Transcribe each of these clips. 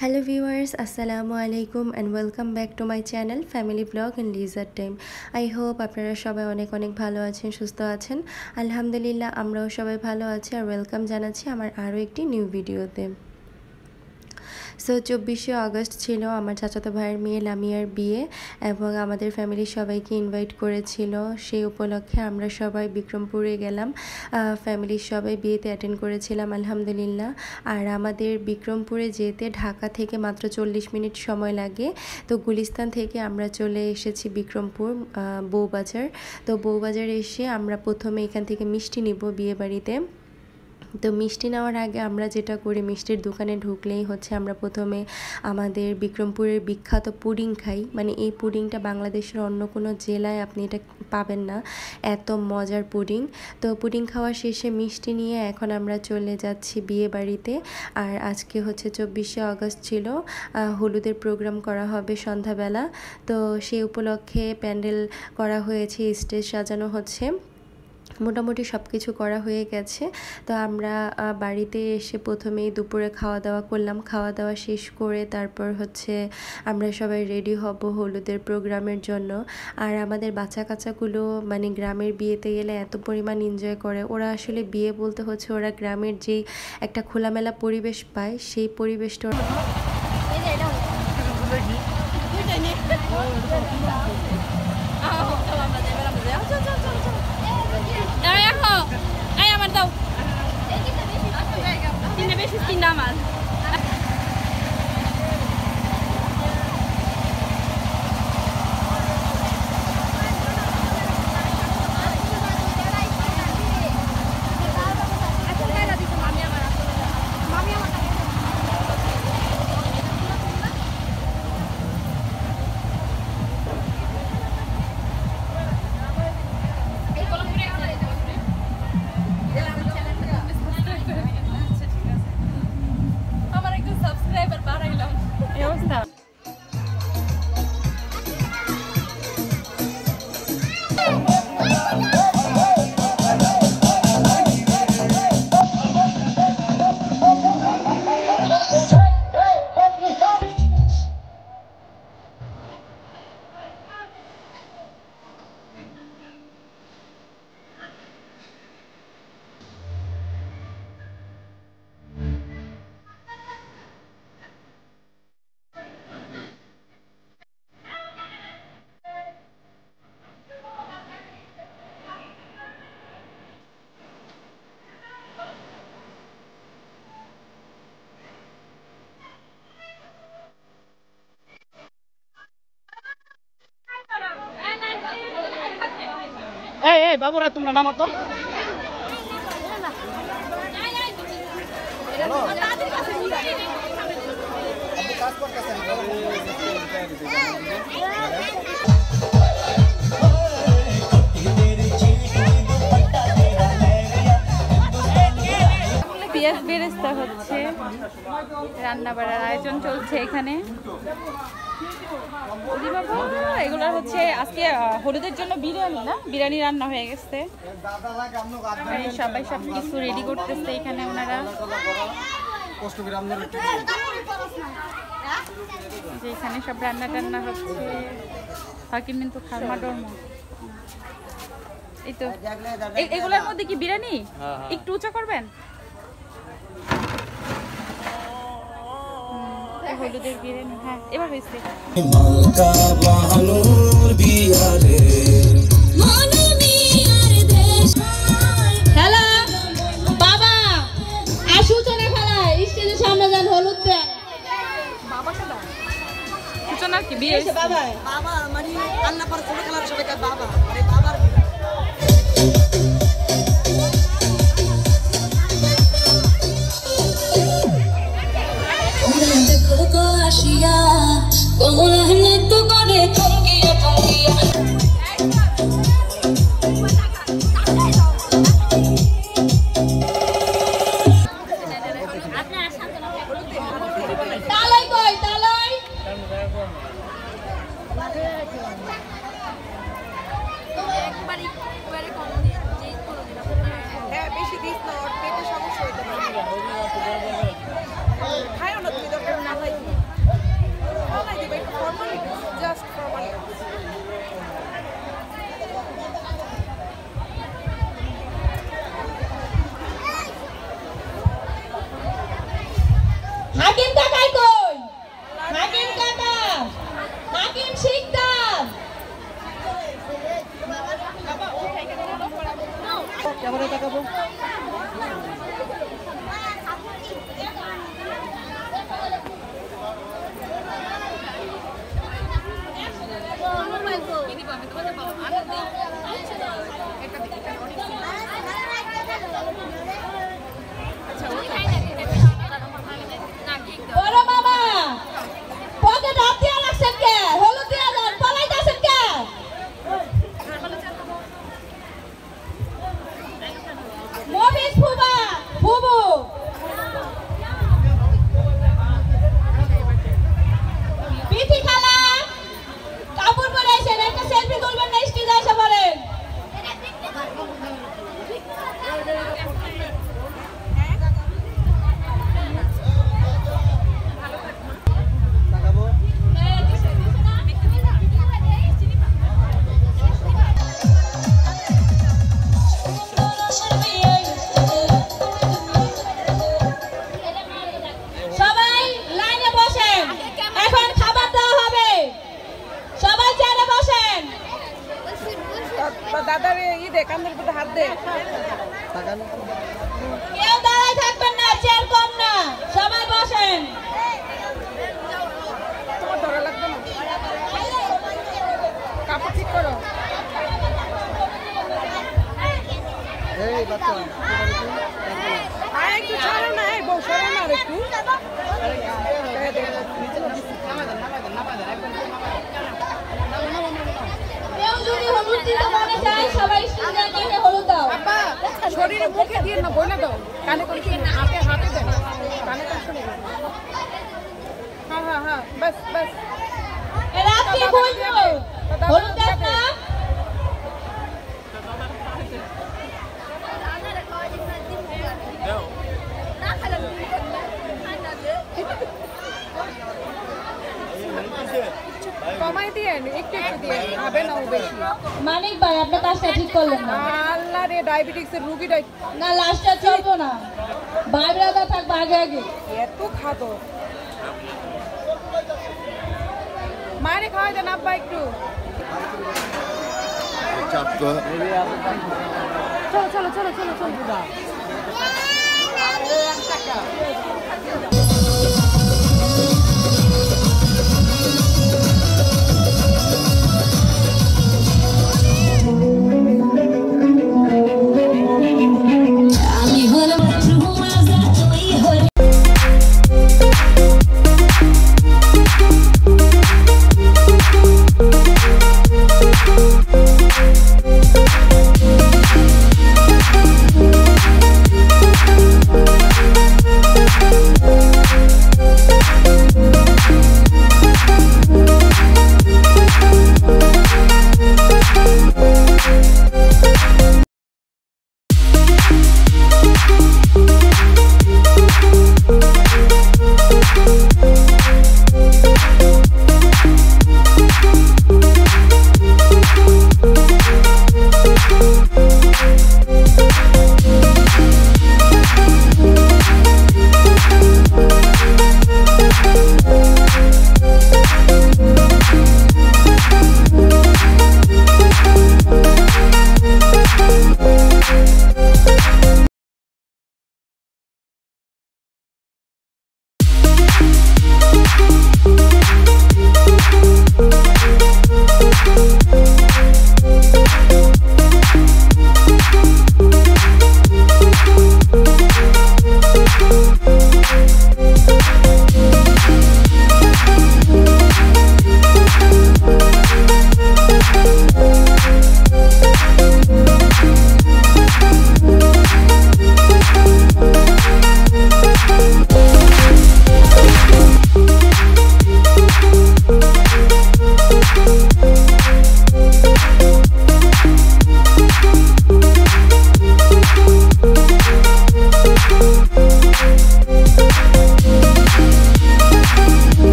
Hello viewers, Assalamu alaikum and welcome back to my channel Family Vlog in Leisure Time. I hope আপনারা সবাই অনেক ভালো আছেন, সুস্থ আছেন। আলহামদুলিল্লাহ আমরাও সবাই ভালো আছি আর ওয়েলকাম জানাচ্ছি আমার আরো একটি নিউ ভিডিওতে। সো 24শে আগস্ট ছিল আমার চাচাতো ভাইয়ের মেয়ে লামিয়ার বিয়ে এবং আমাদের ফ্যামিলির সবাইকে ইনভাইট করেছিল। সেই উপলক্ষে আমরা সবাই বিক্রমপুরে গেলাম, ফ্যামিলির সবাই বিয়েতে অ্যাটেন্ড করেছিলাম আলহামদুলিল্লাহ। আর আমাদের বিক্রমপুরে যেতে ঢাকা থেকে মাত্র 40 মিনিট সময় লাগে। তো গুলিস্তান থেকে আমরা চলে এসেছি বিক্রমপুর বউবাজার। তো বউবাজারে এসে আমরা প্রথমে এখান থেকে মিষ্টি নিব বিয়ে বাড়িতে। তো মিষ্টি নেওয়ার আগে আমরা যেটা করি, মিষ্টির দোকানে ঢুকলেই হচ্ছে আমরা প্রথমে আমাদের বিক্রমপুরের বিখ্যাত পুডিং খাই। মানে এই পুডিংটা বাংলাদেশের অন্য কোনো জেলায় আপনি এটা পাবেন না, এত মজার পুডিং। তো পুডিং খাওয়া শেষে মিষ্টি নিয়ে এখন আমরা চলে যাচ্ছি বিয়ে বাড়িতে। আর আজকে হচ্ছে 24শে আগস্ট ছিল, হলুদের প্রোগ্রাম করা হবে সন্ধ্যাবেলা। তো সেই উপলক্ষে প্যান্ডেল করা হয়েছে, স্টেজ সাজানো হচ্ছে, মোটামুটি সব কিছু করা হয়ে গেছে। তো আমরা বাড়িতে এসে প্রথমেই দুপুরে খাওয়া দাওয়া করলাম। খাওয়া দাওয়া শেষ করে তারপর হচ্ছে আমরা সবাই রেডি হব হলুদের প্রোগ্রামের জন্য। আর আমাদের বাচ্চা কাচ্চাগুলো মানে গ্রামের বিয়েতে গেলে এত পরিমাণ এনজয় করে। ওরা আসলে বিয়ে বলতে হচ্ছে ওরা গ্রামের যেই একটা খোলামেলা পরিবেশ পায়, সেই পরিবেশটা এই বাবুরা তোমরা নামো তো। পেঁয়াজ বেরেস্তা হচ্ছে, রান্না বাড়ার আয়োজন চলছে এখানে। এগুলো হচ্ছে আজকে হলুদের জন্য বিরিয়ানি, না বিরিয়ানি রান্না হয়ে গেছে। সবাই সব কিছু রেডি করতেছে এখানে ওনারা। যে এখানে সব রান্না টান্না হচ্ছে। হাকিম কিন্তু খারমা ডরমা। এই তো এগুলোর মধ্যে কি বিরিয়ানি একটু উঁচা করবেন? হলুদের বিরিয়ানি, হ্যাঁ এবার হয়েছে। হ্যালো বাবা, সূচনা খেলা স্টেজের সামনে যান, হলুদ দেন। সূচনার কি বিয়ে? বাবা বাবা মানে রান্না করে ছোট খেলার সবাই বাবা, আরে বাবার বেশি দিস না, পেটে সমস্যা হইতে পারে। খায় না তুমি, দরকার না খাই। হাকিম কাকাই কই? হাকিম কাকা, হাকিম শিকদার। ক্যামেরা তাকাবো। বড় মামা পকেট হাত দিয়া রাখছেন কে? হলুদ দিয়া যান, পালাইতাছেন কে? মফিজ ফুবা, ফুবু পিঠি খালা কাপড় পরে আইছেন, একটা সেলফি তুলবেন না? স্টেজে এসে পড়েন। সবাই লাইনে বসেন, এখন খাবার দেওয়া হবে। সবাই চেয়ারে বসেন। দাদার ই দে, কান্দের উপর হাত দে। কেউ দাঁড়ায় থাকবেন না, চেয়ার কম না, সবাই বসেন। তোমার ধরা লাগবে না, কাপড় ঠিক করো। এই বাচ্চা একটু ছাড়ো না, এই বউ সরো না আর একটু। কেউ যদি হলুদ দিতে মনে চায়, সবাই স্টেজের কাছে হলুদ দাও। শরীরে মুখে দিয়ে না, বলে দাও। কানে করে শুনে, হাতে হাতে দেন, কানে করে শুনে। হ্যাঁ হ্যাঁ হ্যাঁ, বাস বাস। রাত্রি বলবো হলুদ দেন না। কমাই দিয়ে একটু একটু দিয়ে, হবে না ও বেশি। মানিক ভাই, আপনি কাজটা ঠিক করলেন না। আল্লাহ রে, ডায়াবেটিক্সের রুগীটা না, লাস্টটা চলবো না, বাইরেটা থাকবে আগে আগে। এত খাতো। মায়ের খাওয়াই দেন আব্বা একটু। চলো চলো চলো চলো চলো।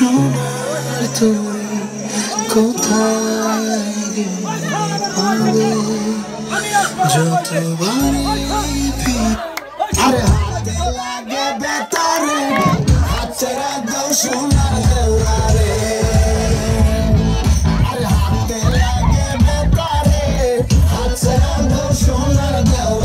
সোনার তুমি কোথায় গেলে যতবারই আরে হাতে লাগে বেতারে হাতে রাখো সোনা